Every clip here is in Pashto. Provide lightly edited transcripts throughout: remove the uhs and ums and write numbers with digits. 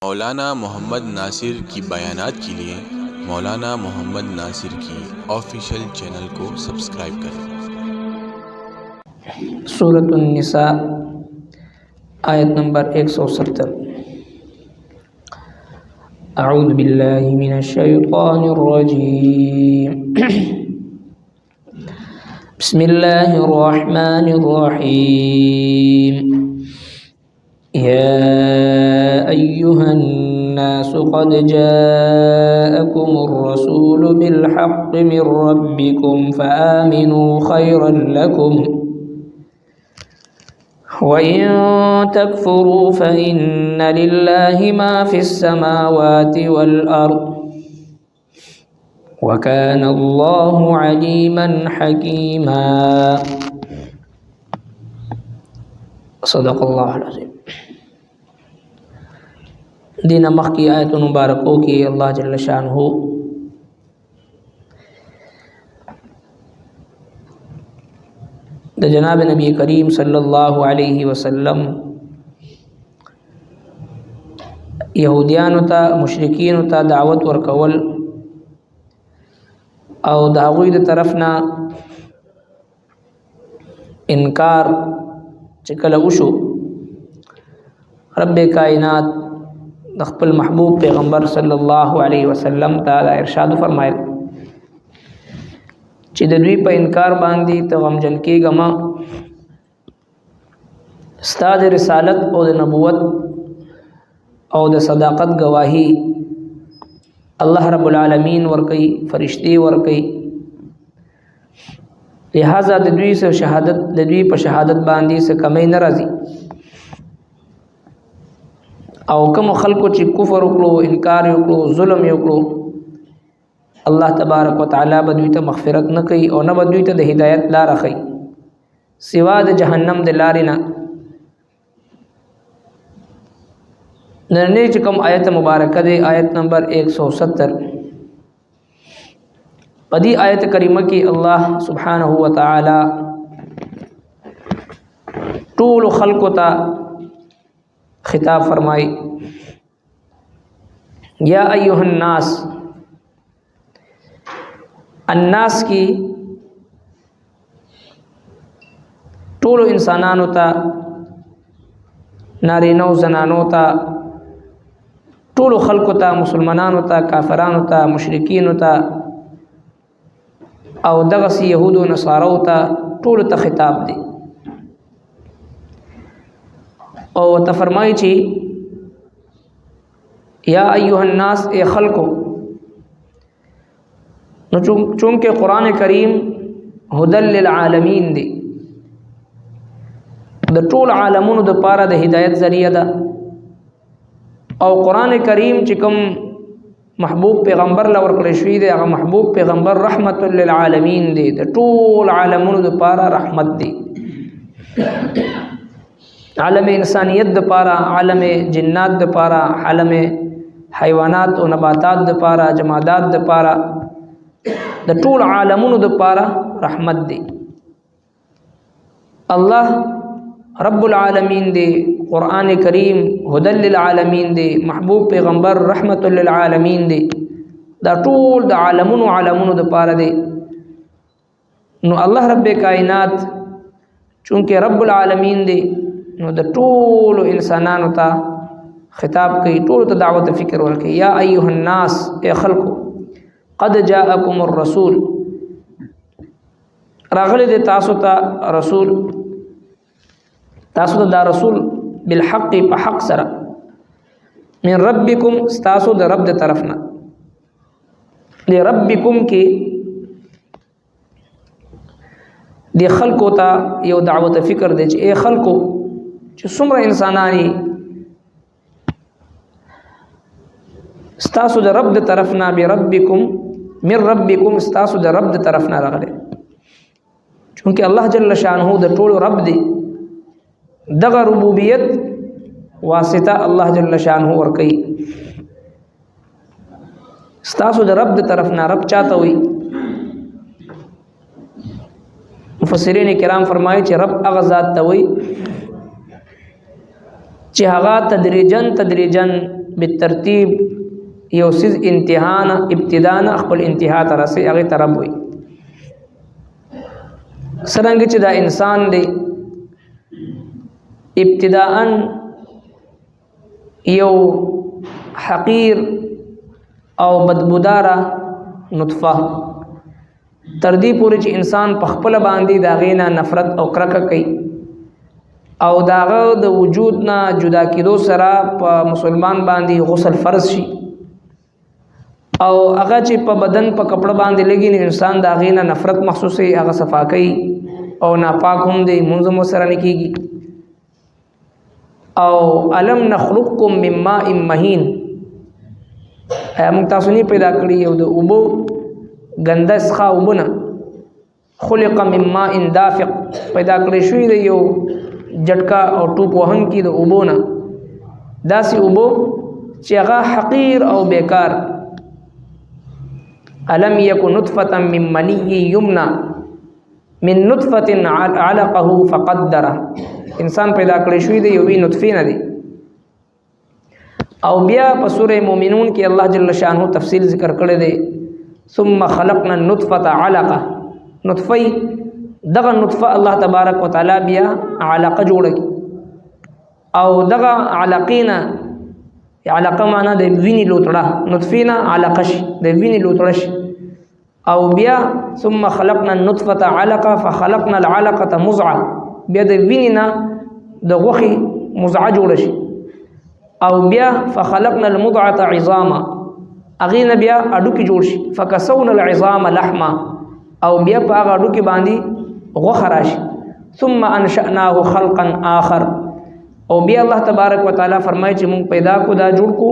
मौलाना मोहम्मद नासिर की बयानात के लिए मौलाना मोहम्मद नासिर की ऑफिशियल चैनल को सब्सक्राइब करें। सूरत निसा आयत नंबर 170। अऊज़ु बिल्लाहि मिनश शैतानिर रजीम। बिस्मिल्लाहिर रहमानिर रहीम। या अय्युहन नास क़द जाअकुमुर रसूलु बिल हक़्क़ि मिर रब्बिकुम फ़आमिनू खैरन लकुम वइन तकफुरू फ़इन्न लिल्लाहि मा फ़िस्समावाति वल अर्द वकान अल्लाहु अलीमन हकीमा। सदक़ल्लाहुल अज़ीम। दीन मख्की आयत मुबारकों की अल्लाह जल्ल शानहू द जनाब नबी करीम सल्लल्लाहु अलैहि वसल्लम यहूदियान ता मुशरिकीन ता दावत वर्कवल और दागुई द तरफना इनकार चिकल उशु रब कायनात दख्पल महबूब पैगम्बर सल्लल्लाहु अलैहि वसल्लम ताला इरशाद फरमायल چې د دوی په انکار باندې ته غمجن کېږه مه، ستا د رسالت او د نبوت او د صداقت گواهی الله رب العالمین ورکي، فرشتي ورکي، لہذا د دوی سره شهادت د دوی په شهادت باندې څه کمی نه راځي. او کوم خلکو چې کفر وکړو، انکار وکړو، ظلم وکړو، الله تبارک وتعالی بدوی ته مغفرت نه کوي او نه بدوی ته د هدایت لار خي سوا د جهنم د لارې نه. نن چې کوم آیت مبارکه ده آیت نمبر 170 پدې آیت کریمه کې الله سبحانه و تعالی ټول خلق ته خطاب فرمای یا ایها الناس. الناس کی ټولو انسانانو ته، نارینو زنانو ته، ټولو خلکو ته، مسلمانانو ته، کافرانو ته، مشرکینو ته او دغسی یهودو نصارو ته ټولو ته خطاب دی. او ته فرمایي چې یا ایها الناس، ای خلکو. نو چونکہ قرآن کریم هدل للعالمین دی، د ټول عالمونو د پاره د هدایت ذریعہ ده. او قرآن کریم چې کوم محبوب پیغمبر لور کړی شوی دی، هغه محبوب پیغمبر رحمت للعالمین دی، د ټول عالمونو د پاره رحمت دی. عالم انسانیت د پاره، عالم جنات د پاره، عالم حیوانات او نباتات د پاره، جمادات د پاره، د ټول عالمونو د پاره رحمت دی. الله رب العالمین دی، قرآن کریم هدل للعالمین دی، محبوب پیغمبر رحمت للعالمین دی، دا ټول د عالمونو د پاره دی. نو الله رب کائنات چونکه رب العالمین دی، نو د ټول انسانانو ته خطاب کوي، ټول ته دعوت فکر ورکوي. یا ایها الناس، ای خلقو، قد جاءکم الرسول، راغلی دی تاسو ته رسول، تاسو ته دا رسول بالحق، په حق سره، من ربکم، تاسو د رب د طرفنا. دی ربکم کې دی خلقو ته یو دعوت فکر دی چې ای خلقو، چې څومره انسانانی ستاسو د رب د طرفنا، بربکم من ربکم، ستاسو د رب د طرفنا راغلی. چونکه الله جل شانه د ټول رب دی، دغه ربوبیت واسطه الله جل شانه ورکي. ستاسو د رب د طرفنا، رب چاته وي؟ مفسرین کرام فرمایي چې رب هغه ذات ته وي چې هغه تدریجن بالترتیب یو سیز انتها نه ابتدا نه خپل انتها ته رسي هغه ته رب وي. څرنګه چې دا انسان دی ابتداءً یو حقیر او بدبوداره نطفه تر دې پورې چې انسان په خپل باندې دا غینا نفرت او کرکه کوي او داغه د وجود نه جدا کېدو سره په مسلمان باندې غسل فرض شي او هغه چې په بدن په کپڑا باندې لګي نه انسان دا غینا نفرت محسوسي هغه صفا کوي او ناپاک هم دی منځ مو سره نکېږي. او علم نخلقکم من ماء مهین موږ تاسو نه پیدا کړی یو د اوبو ګنده څخه وبونه خلق من ماء دافق پیدا کړی شوی دی یو جټکا او ټوپ وهن کی د اوبو نه داسې اوبو چې هغه حقیر او بیکار. الم یک نطفه من منی یمنا من نطفه علقه فقدره انسان پیدا کړی شوی دی یو نطفه نه دی. او بیا په سوره مومنون کې الله جل شانه تفصیل ذکر کړی دی ثم خلقنا النطفه علقه نطفه دغه نطفه الله تبارک وتعالى بیا علقه جوړ کی او دغه علقینا علقه معنا د ویني لوتړه نطفینا علقه شي د ویني لوتړه شي او بیا ثم خلقنا النطفه علقه فخلقنا العلقه مضغه بیا د وینینا د غوخي مضغه جوړ شي او بیا فخلقنا المضغه عظاما اغینا بیا اډو کې جوړ شي فكسونا العظام لحما او بیا په هغه اډو کې باندې غوخه راشي ثم انشأناه خلقا آخر او بیا الله تبارک وتعالى فرمایي چې مونږ پیدا کو دا جوړ کو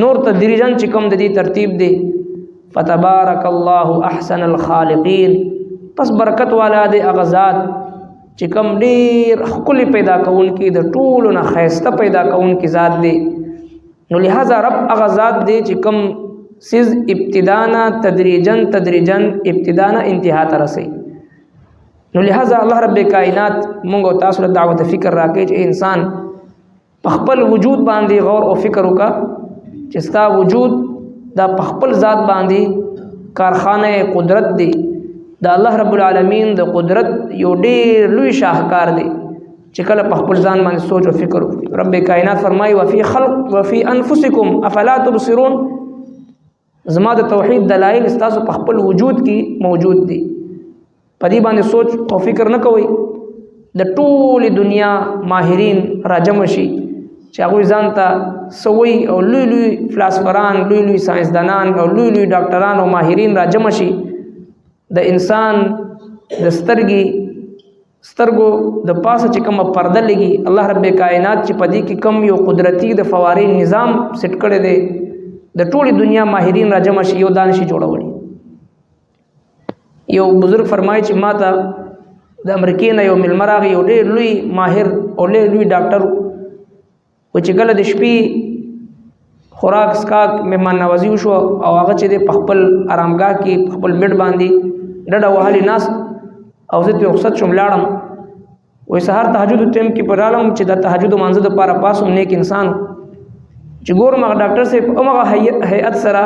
نور تدریجن چې کوم د دې ترتیب دی فتبارك الله احسن الخالقین پس برکت والا دی اغزاد چې کوم ډیر خپل پیدا کون کی د ټولو نه خیسته پیدا کون کی ذات دی. نو لہذا رب اغزاد دی چې کوم سیز ابتدانا تدریجن ابتدانا انتها ته رسي. نو لہذا الله رب کائنات مونږ او تاسو له دعوت فکر راکې چې انسان په خپل وجود باندې غور او فکر وکا چې ستا وجود دا په خپل ذات باندې کارخانه قدرت دی دا الله رب العالمین د قدرت یو ډیر لوی شاهکار دی چې کله په خپل ځان باندې سوچ او فکر وکړي. رب کائنات فرمایي وفي خلق وفي انفسکم افلا تبصرون زما د توحید دلایل تاسو په خپل وجود کې موجود دي پدې باندې سوچ او فکر نه کوي. د ټول دنیا ماهرین راجم شي چې هغه ځان ته سوي او لوی فلسفران لوی ساينسدانان او لوی ډاکټران او ماهرین راجم شي د انسان د سترګو د پاسه چې کوم پرده لګي الله رب کائنات چې پدې کې کم یو قدرتی د فوارې نظام سټ کړی دی د ټول دنیا ماهرین راجم شي یو دانشي جوړوي. یو بزرگ فرمایي چې ماته د امریکای نه یو ملمراغ یو ډېر لوی ماهر او لوی ډاکټر و چې کله د شپې خوراک سکاک مهمان نوازي وشو او هغه چې د خپل آرامګاه کې خپل بیډ باندې ډډه وهلي ناست او زه ته رخصت شوم لاړم وې سهار تهجد ټیم کې پرالم چې د تهجد مانځه د پاره پاسوم نیک انسان چې ګورم هغه ډاکټر صاحب هغه هيئت سره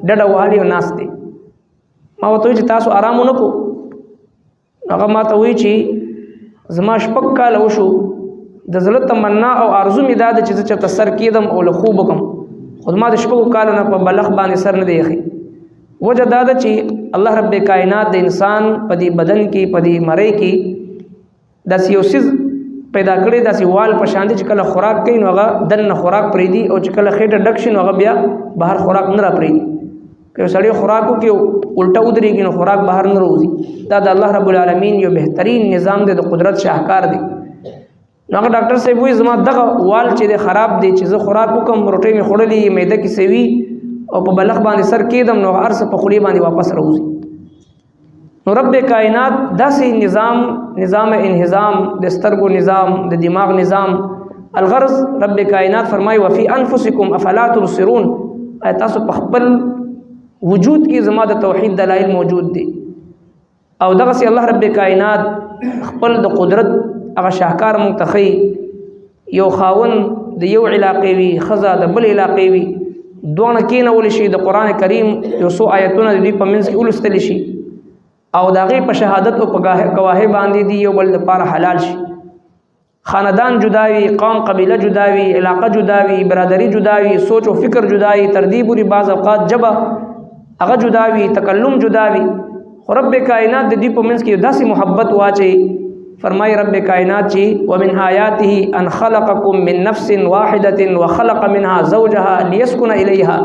ډډه وهلي ناست دی. ما وته چې تاسو آرام ونکو هغه ما ته وی چې زما شپږ کال وشو د زړه تمنا او ارزو می داد چې چې سر کېدم او له خوب کوم خدمت شپږ کال نه په بلخ باندې سر نه دی خي وجه داد چې الله رب کائنات د انسان په دې بدن کې په دې مړی کې د سیوسز پیدا کړی د سیوال په شان دي چې کله خوراک کوي نو هغه دنه خوراک پرې دی او چې کله خېټه ډک شي نو هغه بیا بهر خوراک نه را پرې دی. که سړی خوراکو کې الټا ودرېږي نو خوراک بهر نه راوځي. دا د الله رب العالمین یو بهترین نظام دی د قدرت شاهکار دی. نو هغه ډاکټر صاحب وایي زما دغه وال چې دی خراب دی چې زه خوراک وکم روټۍ مې خوړلې معده کې سوي او په بلخ باندې سر کېدم نو هر څه په خولې باندې واپس راوځي. نو رب کائنات داسې نظام انهضام د سترګو نظام د دماغ نظام الغرض رب کائنات فرمایي وفي انفسکم افلا تبصرون تاسو په خپل وجود کې زما د توحید دلایل موجود دي او دغه سي الله رب کائنات خپل د قدرت هغه شاهکار منتخي یو خاون د یو علاقې وي ښځه د بل علاقې وي دواړه کېنولی شي د قرآن کریم یو څو آیتونه د دوی په منځ کې ولوستلی شي او د هغې په شهادت او په ګواهۍ باندې دي یو بل دپاره حلال شي خاندان جدا وي قوم قبیله جدا وي علاقه جدا وي برادري جدا وي سوچ او فکر جدا وي تر دې پورې بعض اوقات ژبه هغه جدا وي تکلم جدا وي خو رب کائنات د دوی په منځ کې داسې محبت واچوي فرمای رب کائنات چې ومن آیاته ان خلقکم من نفس واحده وخلق منها زوجها ليسكن الیها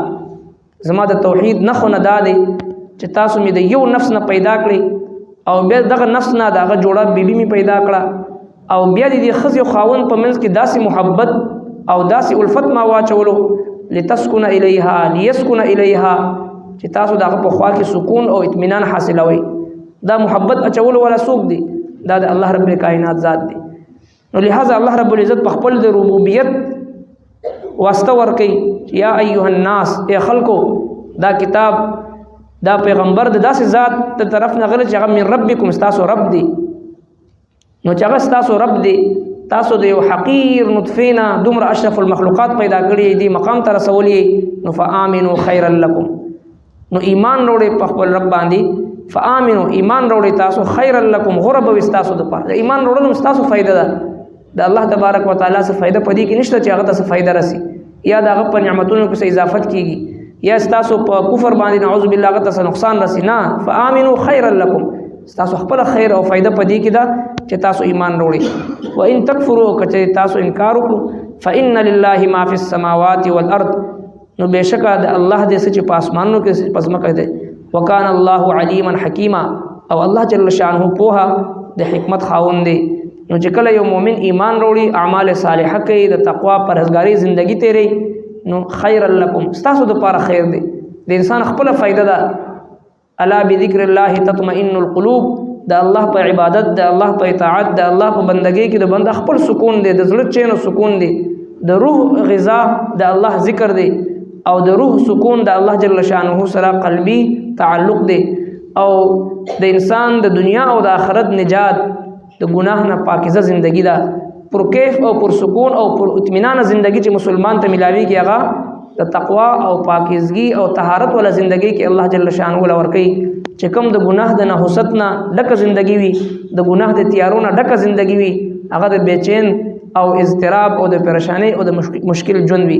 زما د توحید نخونه دا دی چې تاسو مې د یو نفس نه پیدا کړی او بیا دغه نفس نه دغه جوړه بیبي مې پیدا کړه او بیا د ښځې او خاوند په منځ کې داسې محبت او داسې الفت ما واچولو لتسكن الیها ليسكن الیها چې تاسو دغه په خوا کې سکون او اطمینان حاصلوئ دا محبت اچولو والا څوک دی دا د الله رب کائنات ذات دی نو لہذا الله رب العزت په خپل د ربوبیت واسطه ورکوي یا ایها الناس ای خلکو دا کتاب دا پیغمبر د داسې ذات ته طرف نه غلی چې هغه من ربکم ستاسو رب دی نو چې هغه ستاسو رب دی تاسو د یو حقیر نطفې نه دومره اشرف المخلوقات پیدا کړي دي مقام ته رسولی نو فآمنوا خیرا لکم نو ایمان وروړئ په خپل رب باندې فآمنوا ایمان وروړئ تاسو خیرا لکم غوره به وي ستاسو دپاره ایمان وروړل هم ستاسو فایده ده د الله تبارک وتعالی څه فایده په دې کې نشته چې هغه ته څه فایده رسي یا د هغه په نعمتونو کې څه اضافت کېږي یا ستاسو په کفر باندې نعوذ بالله هغه ته څه نقصان رسي نه فآمنوا خیرا لکم ستاسو خپله خیر او فایده په دې کې ده چې تاسو ایمان وروړئ وان تکفروا که چې تاسو انکار وکړو فإن لله ما فی السماوات والارض نو بېشکه د الله دې څه چې په اسمانونو کې څه په ځمکه دی وکان الله علیما حکیما او الله جل شانه پوها د حکمت خاوند دی نو چې کله یو مؤمن ایمان وروړي اعمال صالحه کوي د تقوا پرهیزګاري زندگی تیری نو خیر لکم ستاسو دپاره خیر دی د انسان خپله فایده ده الا بذکر الله تطمئن القلوب د الله په عبادت د الله په اطاعت د الله په بندګۍ کې د بنده خپل سکون دی د زړه چین او سکون دی د روح غذا د الله ذکر دی او د روح سکون د الله جل شانه سره قلبي تعلق دی او د انسان د دنیا او د آخرت نجات د ګناه نه پاکیزه زندگی ده پرکیف او پرسکون او پر اطمینان زندگی چې مسلمان ته ملاویږي هغه د تقوا او پاکیزگی او طهارت والا زندگی کې الله جل شانه ول ورکي چې کوم د ګناه د نحوست نه ډکه زندگی وي د ګناه د تیارو نه ډکه زندگی وي هغه د بیچین او اضطراب او د پریشانی او د مشکل ژوند وي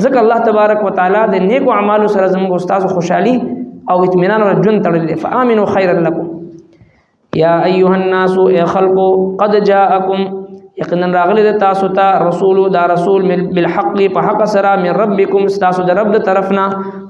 ځکه الله تبارک وتعالی د نیکو اعمالو سره زموږ استاد خوشحالي او اطمینان او ژوند تړلی دی فآمنوا خیرا لکم یا ایها الناس ای خلقو قد جاءکم یقینا راغلی د تاسو ته رسول دا رسول بالحق په حق سره من ربکم تاسو د رب د طرفنا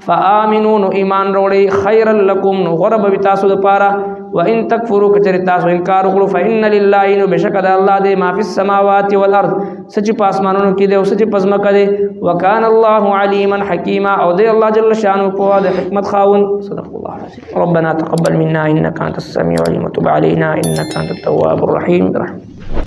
فآمنوا نو ایمان وروړئ خیرا لکم نو غره به تاسو دپاره وان تکفروا کچری تاسو انکار وکړو فإن لله نو بشک د الله دی ما فی السماوات والارض سچ په اسمانونو کې دی او سچ په ځمکه دی وکان الله علیما حکیما او دی الله جل شانه په د حکمت خاوند صدق الله العظیم ربنا تقبل منا انك انت السميع العليم وتب علينا انك انت التواب الرحيم برحمتك